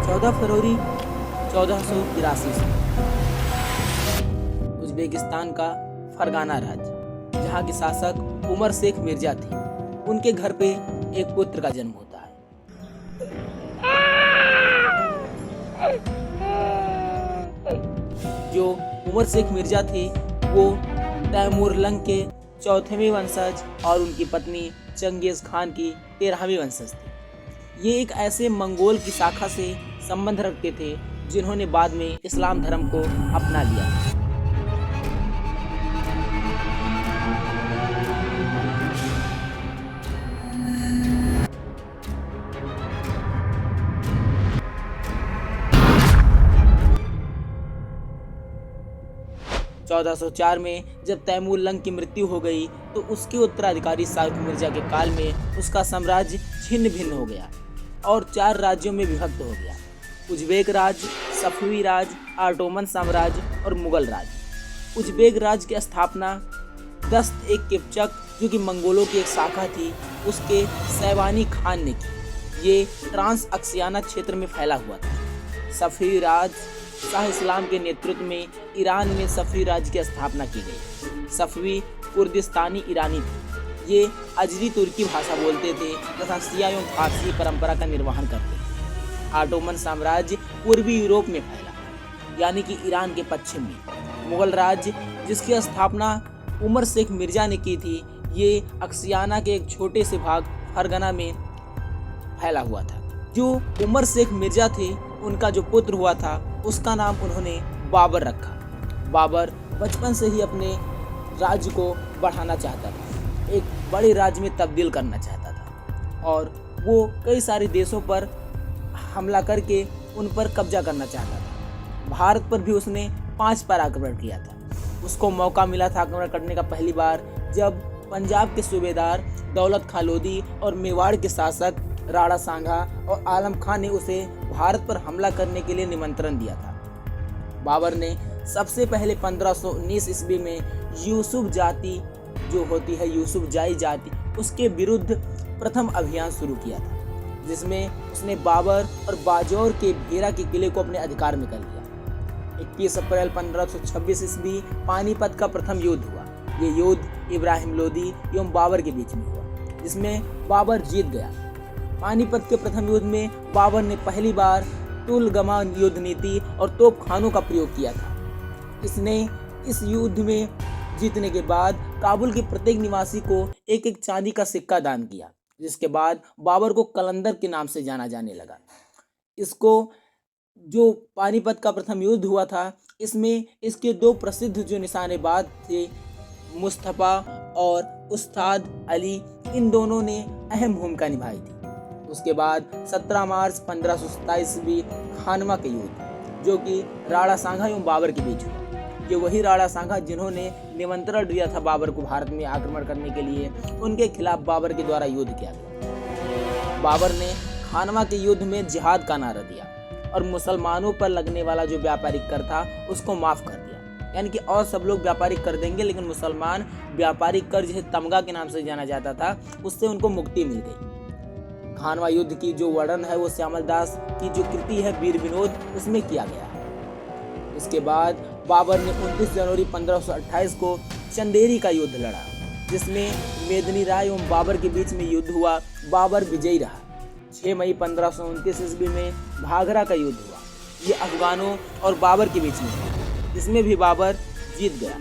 14 फरवरी 1483 से उज़्बेकिस्तान का फरगाना राज्य, जहाँ के शासक उमर शेख मिर्जा थे, उनके घर पे एक पुत्र का जन्म होता है। जो उमर शेख मिर्जा थे वो तैमूरलंग के 4वें वंशज और उनकी पत्नी चंगेज खान की 13वीं वंशज थी। ये एक ऐसे मंगोल की शाखा से संबंध रखते थे जिन्होंने बाद में इस्लाम धर्म को अपना लिया। 1404 में जब तैमूरलंग की मृत्यु हो गई तो उसके उत्तराधिकारी शाह मिर्जा के काल में उसका साम्राज्य छिन्न भिन्न हो गया और 4 राज्यों में विभक्त हो गया: उज़्बेक राज्य, सफवी राज्य, ऑटोमन साम्राज्य और मुगल राज्य। उज़्बेक राज्य की स्थापना दस्त एक किपचक, जो कि मंगोलों की एक शाखा थी, उसके सैवानी खान ने की। ये ट्रांस अक्सियाना क्षेत्र में फैला हुआ था। सफवी राज्य शाह इस्लाम के नेतृत्व में ईरान में सफवी राज्य की स्थापना की गई। सफवी कुर्दिस्तानी ईरानी थे। ये अजरी तुर्की भाषा बोलते थे तथा शिया एवं फारसी परंपरा का निर्वहन करते थे। ऑटोमन साम्राज्य पूर्वी यूरोप में फैला, यानी कि ईरान के पश्चिम में। मुगल राज्य, जिसकी स्थापना उमर शेख मिर्जा ने की थी, ये अक्सियाना के एक छोटे से भाग फरगना में फैला हुआ था। जो उमर शेख मिर्जा थे, उनका जो पुत्र हुआ था उसका नाम उन्होंने बाबर रखा। बाबर बचपन से ही अपने राज्य को बढ़ाना चाहता था, एक बड़े राज्य में तब्दील करना चाहता था और वो कई सारे देशों पर हमला करके उन पर कब्जा करना चाहता था। भारत पर भी उसने 5 बार आक्रमण किया था। उसको मौका मिला था आक्रमण करने का पहली बार जब पंजाब के सूबेदार दौलत खां लोधी और मेवाड़ के शासक राणा सांगा और आलम खान ने उसे भारत पर हमला करने के लिए निमंत्रण दिया था। बाबर ने सबसे पहले 1519 ईस्वी में यूसुफ जाति, जो होती है यूसुफजाई जाति, उसके विरुद्ध प्रथम अभियान शुरू किया था, जिसमें उसने बाबर और बाजौर के भेरा के किले को अपने अधिकार में कर लिया। 21 अप्रैल 1526 ईस्वी पानीपत का प्रथम युद्ध हुआ। ये युद्ध इब्राहिम लोदी एवं बाबर के बीच में हुआ, जिसमें बाबर जीत गया। पानीपत के प्रथम युद्ध में बाबर ने पहली बार तुलगमा युद्ध नीति और तोपखानों का प्रयोग किया था। इसने इस युद्ध में जीतने के बाद काबुल के प्रत्येक निवासी को एक एक चांदी का सिक्का दान किया, जिसके बाद बाबर को कलंदर के नाम से जाना जाने लगा। इसको जो पानीपत का प्रथम युद्ध हुआ था, इसमें इसके 2 प्रसिद्ध जो निशानेबाज थे, मुस्तफा और उस्ताद अली, इन दोनों ने अहम भूमिका निभाई थी। उसके बाद 17 मार्च 1527 ईस्वी खानवा के युद्ध, जो कि राणा सांगा एवं बाबर के बीच हुआ। ये वही राणा सांगा जिन्होंने निमंत्रण दिया था बाबर को भारत में आक्रमण करने के लिए, उनके खिलाफ बाबर के द्वारा युद्ध किया गया। बाबर ने खानवा के युद्ध में जिहाद का नारा दिया और मुसलमानों पर लगने वाला जो व्यापारिक कर था उसको माफ कर दिया। यानी कि और सब लोग व्यापारिक कर देंगे, लेकिन मुसलमान व्यापारिक कर, जिसे तमगा के नाम से जाना जाता था, उससे उनको मुक्ति मिल गई। खानवा युद्ध की जो वर्णन है वो श्यामल दास की जो कृति है वीर विनोद, उसमें किया गया है। इसके बाद बाबर ने 29 जनवरी 1528 को चंदेरी का युद्ध लड़ा, जिसमें मेदिनी राय एवं बाबर के बीच में युद्ध हुआ। बाबर विजयी रहा। 6 मई 1529 ईस्वी में भागरा का युद्ध हुआ। ये अफगानों और बाबर के बीच में हुआ, जिसमें भी बाबर जीत गया।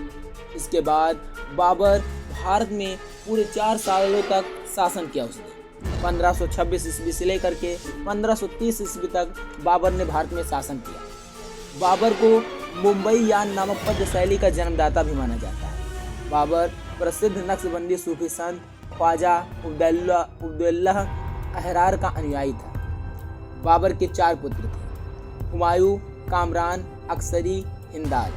इसके बाद बाबर भारत में पूरे 4 सालों तक शासन किया। उसने 1526 ईस्वी से लेकर के 1530 ईस्वी तक बाबर ने भारत में शासन किया। बाबर को मुंबई यान नामक पद्य शैली का जन्मदाता भी माना जाता है। बाबर प्रसिद्ध नक्शबंदी सूफी संत ख्वाजा उब्दुल्लाह अहरार का अनुयायी था। बाबर के 4 पुत्र थे: हुमायूं, कामरान, अक्सरी, हिंदाल।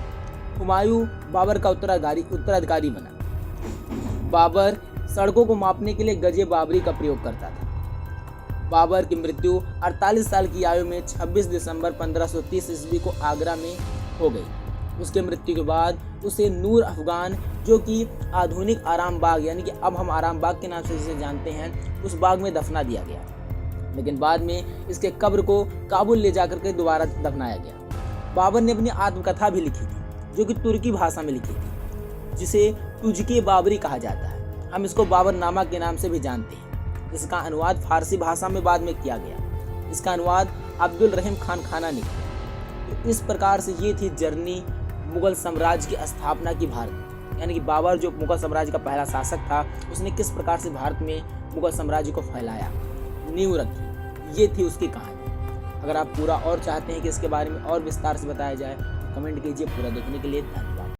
हुमायूं बाबर का उत्तराधिकारी बना। बाबर सड़कों को मापने के लिए गजे बाबरी का प्रयोग करता था। बाबर की मृत्यु 48 साल की आयु में 26 दिसंबर 1530 ईस्वी को आगरा में हो गई। उसके मृत्यु के बाद उसे नूर अफगान, जो कि आधुनिक आराम बाग, यानी कि अब हम आराम बाग के नाम से जिसे जानते हैं, उस बाग में दफना दिया गया। लेकिन बाद में इसके कब्र को काबुल ले जाकर के दोबारा दफनाया गया। बाबर ने अपनी आत्मकथा भी लिखी थी, जो कि तुर्की भाषा में लिखी थी, जिसे तुजके बाबरी कहा जाता है। हम इसको बाबरनामा के नाम से भी जानते हैं। इसका अनुवाद फारसी भाषा में बाद में किया गया। इसका अनुवाद अब्दुल रहीम खान खाना ने किया। तो इस प्रकार से ये थी जर्नी मुगल साम्राज्य की स्थापना की भारत, यानी कि बाबर जो मुगल साम्राज्य का पहला शासक था, उसने किस प्रकार से भारत में मुगल साम्राज्य को फैलाया, नींव रखी। ये थी उसकी कहानी। अगर आप पूरा और चाहते हैं कि इसके बारे में और विस्तार से बताया जाए तो कमेंट कीजिए। पूरा देखने के लिए धन्यवाद।